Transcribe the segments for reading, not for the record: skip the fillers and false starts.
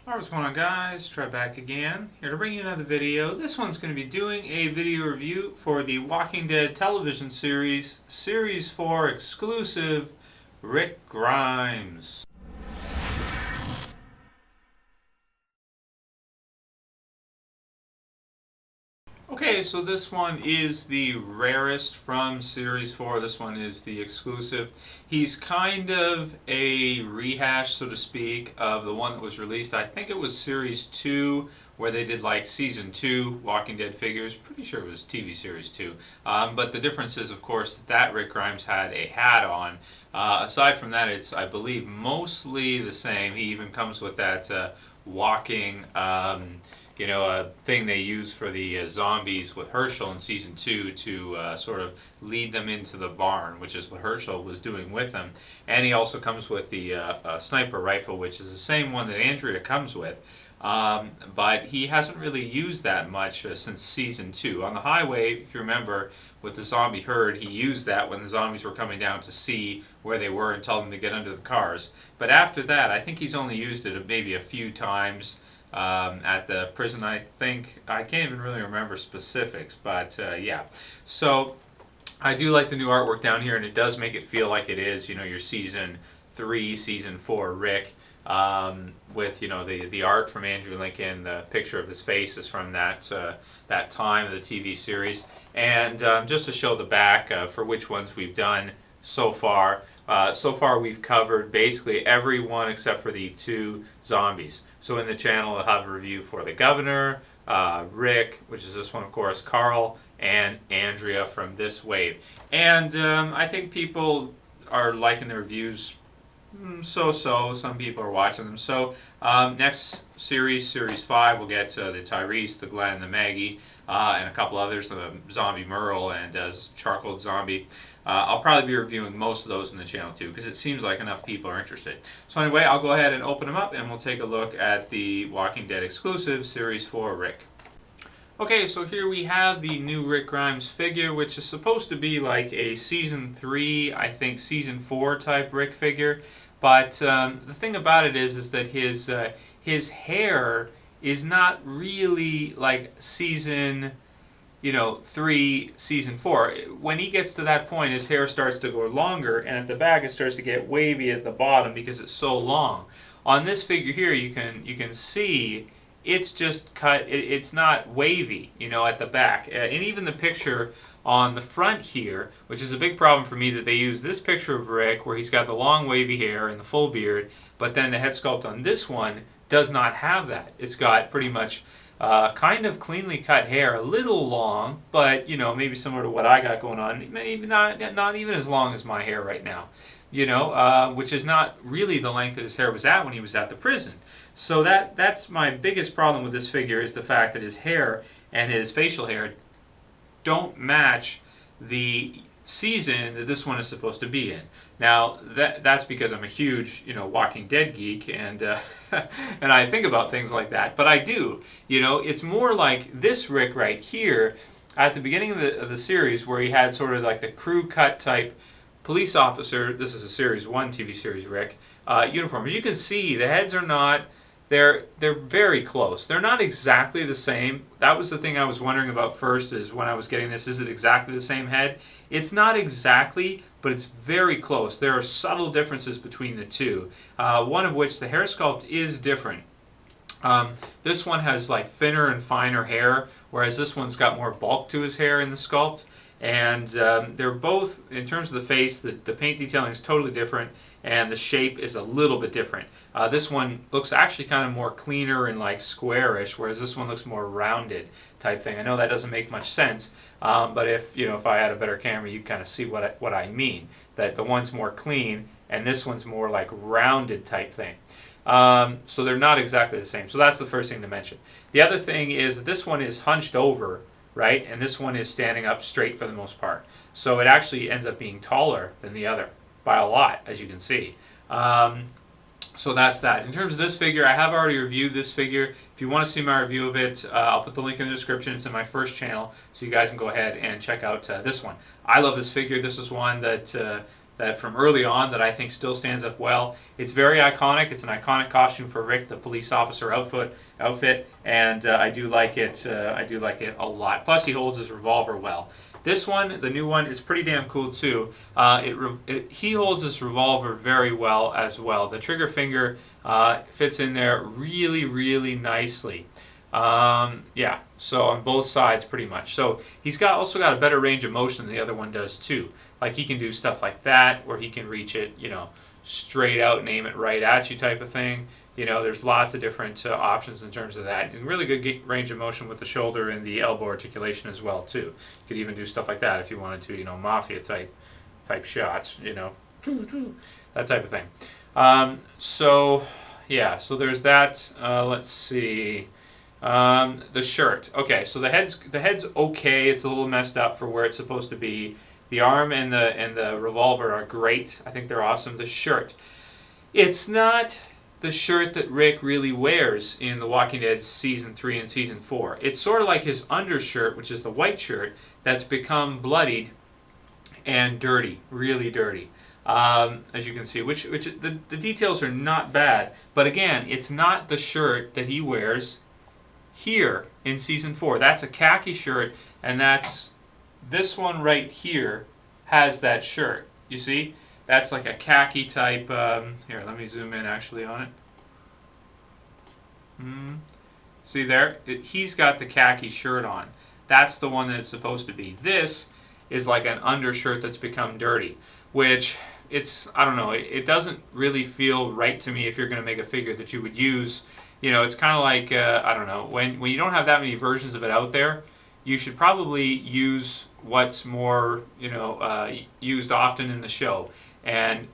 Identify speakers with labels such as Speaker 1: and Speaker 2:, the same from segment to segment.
Speaker 1: Alright, what's going on, guys? Try back again. Here to bring you another video. This one's going to be doing a video review for the Walking Dead television series, Series 4 exclusive, Rick Grimes. Okay, so this one is the rarest from Series 4. This one is the exclusive. He's kind of a rehash, so to speak, of the one that was released. I think it was Series 2, where they did like Season 2 Walking Dead figures. Pretty sure it was TV Series 2. But the difference is, of course, that Rick Grimes had a hat on. Aside from that, it's, I believe, mostly the same. He even comes with that walking... a thing they use for the zombies with Herschel in Season 2 to sort of lead them into the barn, which is what Herschel was doing with them. And he also comes with the sniper rifle, which is the same one that Andrea comes with. But he hasn't really used that much since Season 2. On the highway, if you remember, with the zombie herd, he used that when the zombies were coming down to see where they were and tell them to get under the cars. But after that, I think he's only used it maybe a few times. At the prison, I think. I can't even really remember specifics, but yeah. So I do like the new artwork down here, and it does make it feel like it is, your Season 3, Season 4 Rick, with, the art from Andrew Lincoln. The picture of his face is from that time of the TV series. And just to show the back for which ones we've done so far. So far we've covered basically every one except for the 2 zombies. So in the channel I'll have a review for the Governor, Rick, which is this one of course, Carl, and Andrea from this wave. And I think people are liking the reviews so-so. Some people are watching them. So next series, Series 5, we'll get to the Tyrese, the Glenn, the Maggie, and a couple others, the Zombie Merle and Charcoal Zombie. I'll probably be reviewing most of those in the channel too, because it seems like enough people are interested. So anyway, I'll go ahead and open them up, and we'll take a look at the Walking Dead exclusive Series 4 Rick. Okay, so here we have the new Rick Grimes figure, which is supposed to be like a Season 3, I think Season 4 type Rick figure. But the thing about it is that his hair is not really like Season 3, Season 4. When he gets to that point, his hair starts to go longer, and at the back it starts to get wavy at the bottom because it's so long. On this figure here, you can see it's just cut. It's not wavy, at the back. And even the picture on the front here, which is a big problem for me, that they use this picture of Rick where he's got the long wavy hair and the full beard, but then the head sculpt on this one does not have that. It's got pretty much kind of cleanly cut hair, a little long, but maybe similar to what I got going on. Maybe not even as long as my hair right now, which is not really the length that his hair was at when he was at the prison. So that's my biggest problem with this figure, is the fact that his hair and his facial hair don't match the season that this one is supposed to be in. Now that's because I'm a huge Walking Dead geek, and and I think about things like that. But I do. It's more like this Rick right here at the beginning of the series, where he had sort of like the crew cut type police officer. This is a Series 1 TV series Rick uniform. As you can see, the heads are not. They're very close. They're not exactly the same. That was the thing I was wondering about first, is when I was getting this, is it exactly the same head? It's not exactly, but it's very close. There are subtle differences between the two, one of which the hair sculpt is different. This one has like thinner and finer hair, whereas this one's got more bulk to his hair in the sculpt. And they're both, in terms of the face, the paint detailing is totally different, and the shape is a little bit different. This one looks actually kind of more cleaner and like squarish, whereas this one looks more rounded type thing. I know that doesn't make much sense, but if I had a better camera, you'd kind of see what I mean. That the one's more clean, and this one's more like rounded type thing. So they're not exactly the same. So that's the first thing to mention. The other thing is that this one is hunched over, right? And this one is standing up straight for the most part. So it actually ends up being taller than the other by a lot, as you can see. So that's that. In terms of this figure, I have already reviewed this figure. If you want to see my review of it, I'll put the link in the description. It's in my first channel, so you guys can go ahead and check out this one. I love this figure. This is one that that from early on that I think still stands up well. It's very iconic. It's an iconic costume for Rick, the police officer outfit, and I do like it. I do like it a lot. Plus, he holds his revolver well. This one, the new one, is pretty damn cool too. He holds his revolver very well as well. The trigger finger fits in there really, really nicely. Yeah, so on both sides pretty much. So he's also got a better range of motion than the other one does too. Like he can do stuff like that, where he can reach it, straight out and aim it right at you type of thing. There's lots of different options in terms of that. And really good range of motion with the shoulder and the elbow articulation as well too. You could even do stuff like that if you wanted to, mafia type shots, that type of thing. So there's that. Let's see. The shirt. Okay, so the head's okay. It's a little messed up for where it's supposed to be. The arm and the revolver are great. I think they're awesome. The shirt. It's not the shirt that Rick really wears in The Walking Dead Season 3 and Season 4. It's sort of like his undershirt, which is the white shirt, that's become bloodied and dirty, really dirty. As you can see, which the details are not bad. But again, it's not the shirt that he wears here in Season 4. That's a khaki shirt, and that's this one right here has that shirt. You see? That's like a khaki type. Here, let me zoom in actually on it. See there? He's got the khaki shirt on. That's the one that it's supposed to be. This is like an undershirt that's become dirty, which I don't know, it doesn't really feel right to me if you're going to make a figure that you would use. It's kind of like, I don't know, when you don't have that many versions of it out there, you should probably use what's more, used often in the show. And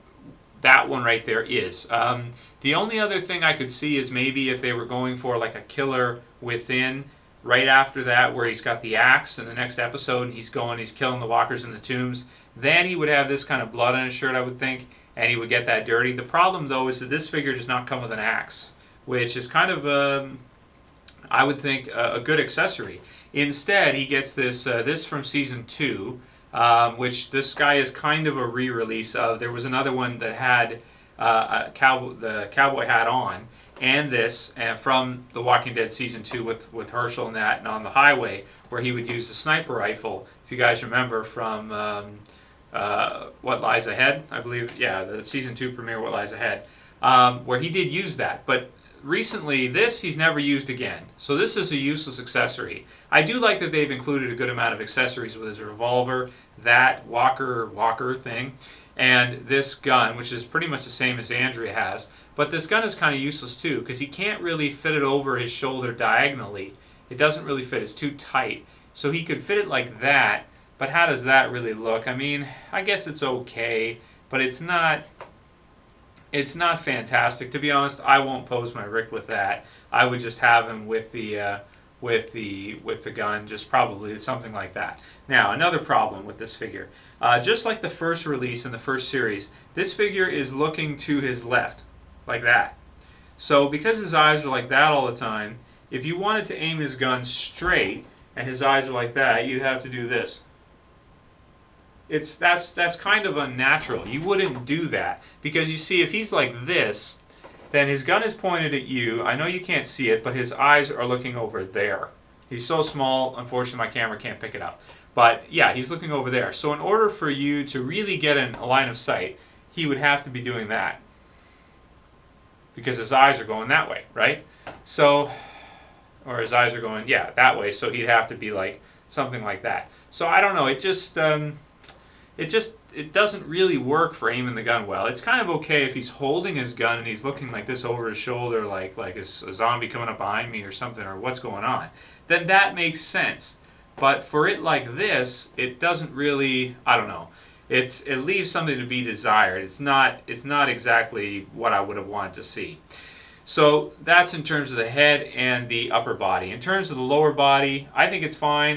Speaker 1: that one right there is. The only other thing I could see is maybe if they were going for like a killer within, right after that, where he's got the axe in the next episode and he's killing the walkers in the tombs, then he would have this kind of blood on his shirt, I would think, and he would get that dirty. The problem, though, is that this figure does not come with an axe, which is kind of, I would think, a good accessory. Instead, he gets this from Season 2, which this guy is kind of a re-release of. There was another one that had the cowboy hat on, and this from The Walking Dead Season 2 with Herschel and that, and on the highway, where he would use the sniper rifle, if you guys remember from What Lies Ahead, I believe, yeah, the Season 2 premiere, What Lies Ahead, where he did use that, but recently he's never used again. So this is a useless accessory. I do like that they've included a good amount of accessories with his revolver, that walker thing, and this gun, which is pretty much the same as Andrea has. But this gun is kind of useless too, because he can't really fit it over his shoulder diagonally. It doesn't really fit. It's too tight. So he could fit it like that, but how does that really look? I mean, I guess it's okay, but it's not fantastic. To be honest, I won't pose my Rick with that. I would just have him with the gun, just probably something like that. Now, another problem with this figure, just like the first release in the first series, this figure is looking to his left, like that. So because his eyes are like that all the time, if you wanted to aim his gun straight and his eyes are like that, you'd have to do this. That's kind of unnatural. You wouldn't do that, because you see, if he's like this, then his gun is pointed at you. I know you can't see it, but his eyes are looking over there. He's so small, unfortunately my camera can't pick it up. But yeah, he's looking over there. So in order for you to really get in a line of sight, he would have to be doing that, because his eyes are going that way, right? So, or his eyes are going, yeah, that way, so he'd have to be like something like that. So I don't know, it doesn't really work for aiming the gun well. It's kind of okay if he's holding his gun and he's looking like this over his shoulder, like is a zombie coming up behind me or something, or what's going on. Then that makes sense. But for it like this, it doesn't really, I don't know. It leaves something to be desired. It's not exactly what I would have wanted to see. So that's in terms of the head and the upper body. In terms of the lower body, I think it's fine.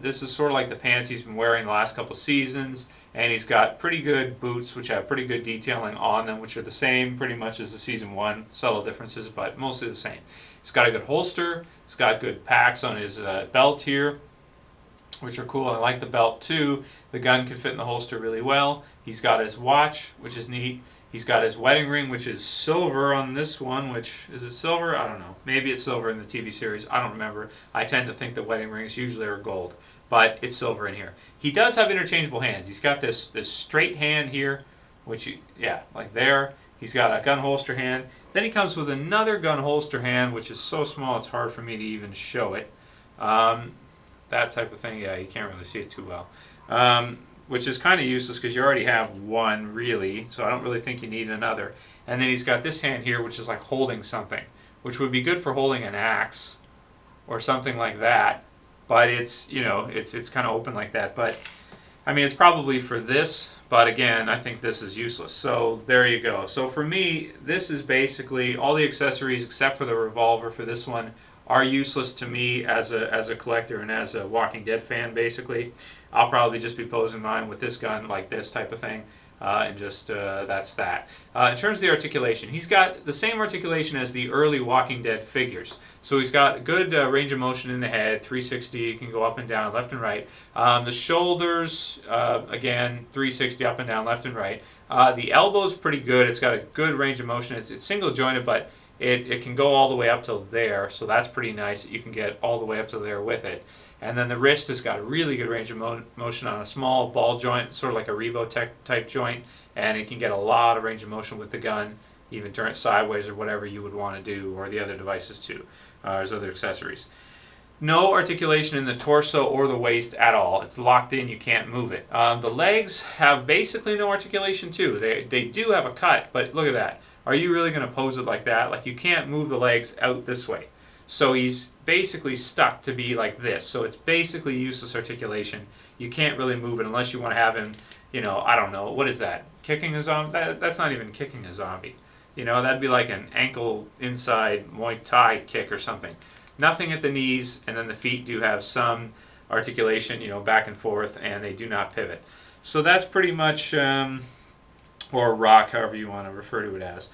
Speaker 1: This is sort of like the pants he's been wearing the last couple seasons, and he's got pretty good boots, which have pretty good detailing on them, which are the same pretty much as the Season 1. Subtle differences, but mostly the same. He's got a good holster. He's got good packs on his belt here. which are cool. I like the belt too. The gun can fit in the holster really well. He's got his watch, which is neat. He's got his wedding ring, which is silver on this one, which, is it silver? I don't know. Maybe it's silver in the TV series. I don't remember. I tend to think that wedding rings usually are gold, but it's silver in here. He does have interchangeable hands. He's got this straight hand here, which, yeah, like there. He's got a gun holster hand. Then he comes with another gun holster hand, which is so small it's hard for me to even show it. That type of thing, yeah, you can't really see it too well. Which is kind of useless because you already have one, really, so I don't really think you need another. And then he's got this hand here, which is like holding something, which would be good for holding an axe or something like that. But it's, you know, it's kind of open like that. But, I mean, it's probably for this, but again, I think this is useless. So there you go. So for me, this is basically all the accessories except for the revolver for this one are useless to me as a collector and as a Walking Dead fan, basically. I'll probably just be posing mine with this gun, like this type of thing, and just that's that. In terms of the articulation, he's got the same articulation as the early Walking Dead figures. So he's got good range of motion in the head, 360, you can go up and down, left and right. The shoulders, again, 360 up and down, left and right. The elbow's pretty good, it's got a good range of motion, it's single jointed, but it can go all the way up till there, so that's pretty nice. You can get all the way up to there with it. And then the wrist has got a really good range of motion on a small ball joint, sort of like a Revotech type joint, and it can get a lot of range of motion with the gun, even turn it sideways or whatever you would want to do, or the other devices too. There's other accessories. No articulation in the torso or the waist at all. It's locked in, you can't move it. The legs have basically no articulation too. They do have a cut, but look at that. Are you really going to pose it like that? Like, you can't move the legs out this way. So he's basically stuck to be like this. So it's basically useless articulation. You can't really move it unless you want to have him, you know, I don't know, what is that? Kicking a zombie? That's not even kicking a zombie. You know, that'd be like an ankle inside Muay Thai kick or something. Nothing at the knees, and then the feet do have some articulation, you know, back and forth, and they do not pivot. So that's pretty much... or rock, however you want to refer to it as.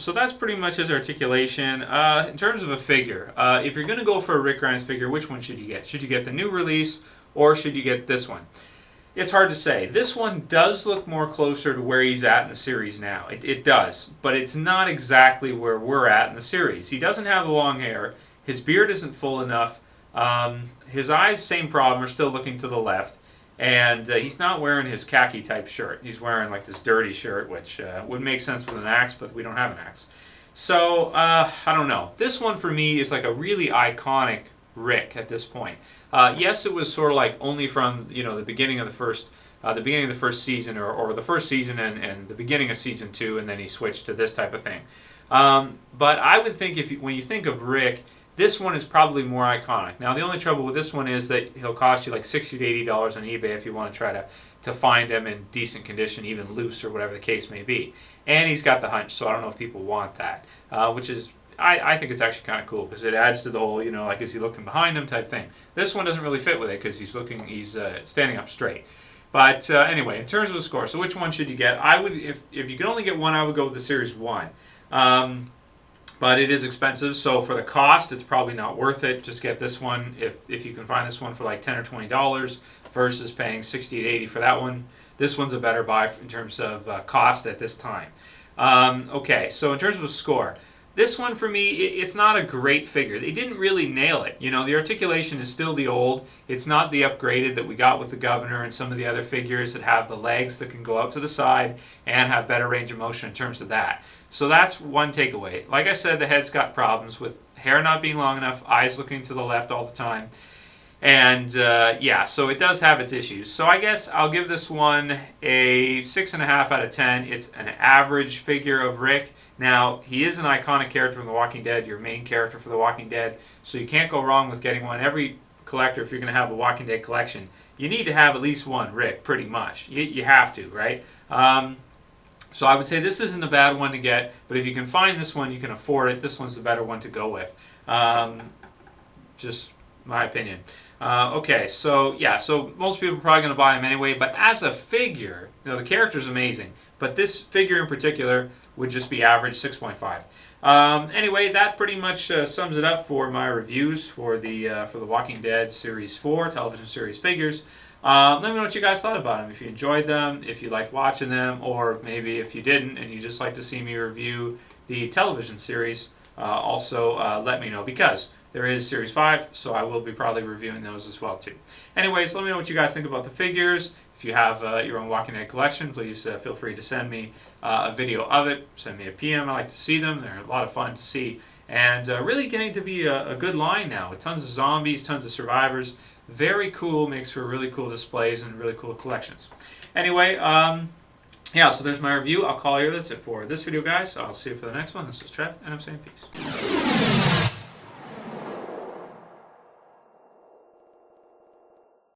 Speaker 1: So that's pretty much his articulation. In terms of a figure, if you're going to go for a Rick Grimes figure, which one should you get? Should you get the new release, or should you get this one? It's hard to say. This one does look more closer to where he's at in the series now. It does, but it's not exactly where we're at in the series. He doesn't have the long hair. His beard isn't full enough. His eyes, same problem, are still looking to the left. And he's not wearing his khaki type shirt. He's wearing like this dirty shirt, which would make sense with an axe, but we don't have an axe. So, I don't know. This one for me is like a really iconic Rick at this point. Yes, it was sort of like only from, you know, the beginning of the first season, or the first season and the beginning of season 2, and then he switched to this type of thing. But I would think when you think of Rick, this one is probably more iconic. Now, the only trouble with this one is that he'll cost you like $60 to $80 on eBay if you want to try to find him in decent condition, even loose or whatever the case may be. And he's got the hunch, so I don't know if people want that, which is, I think it's actually kind of cool because it adds to the whole, you know, like, is he looking behind him type thing. This one doesn't really fit with it because he's standing up straight. But anyway, in terms of the score, so which one should you get? I would, if you could only get one, I would go with the Series 1. But it is expensive, so for the cost, it's probably not worth it. Just get this one if you can find this one for like $10 or $20 versus paying $60 to $80 for that one. This one's a better buy in terms of cost at this time. Okay, so in terms of the score, this one for me, it's not a great figure. They didn't really nail it. You know, the articulation is still the old. It's not the upgraded that we got with the Governor and some of the other figures that have the legs that can go out to the side and have better range of motion in terms of that. So that's one takeaway. Like I said, the head's got problems with hair not being long enough, eyes looking to the left all the time. And yeah, so it does have its issues. So I guess I'll give this one a 6.5 out of 10. It's an average figure of Rick. Now, he is an iconic character from The Walking Dead, your main character for The Walking Dead, so you can't go wrong with getting one. Every collector, if you're going to have a Walking Dead collection, you need to have at least one Rick, pretty much. You have to, right? So I would say this isn't a bad one to get, but if you can find this one, you can afford it. This one's the better one to go with. Just my opinion. Okay, so yeah, so most people are probably going to buy him anyway, but as a figure, you know, the character's amazing, but this figure in particular would just be average 6.5. Anyway, that pretty much sums it up for my reviews for the Walking Dead Series 4 television series figures. Let me know what you guys thought about them. If you enjoyed them, if you liked watching them, or maybe if you didn't and you just like to see me review the television series, also let me know, because there is Series 5, so I will be probably reviewing those as well too. Anyways, let me know what you guys think about the figures. If you have your own Walking Dead collection, please feel free to send me a video of it. Send me a PM. I like to see them. They're a lot of fun to see. And really getting to be a good line now, with tons of zombies, tons of survivors. Very cool, makes for really cool displays and really cool collections. Anyway, yeah, so there's my review. I'll call you. That's it for this video, guys. I'll see you for the next one. This is Trev, and I'm saying peace.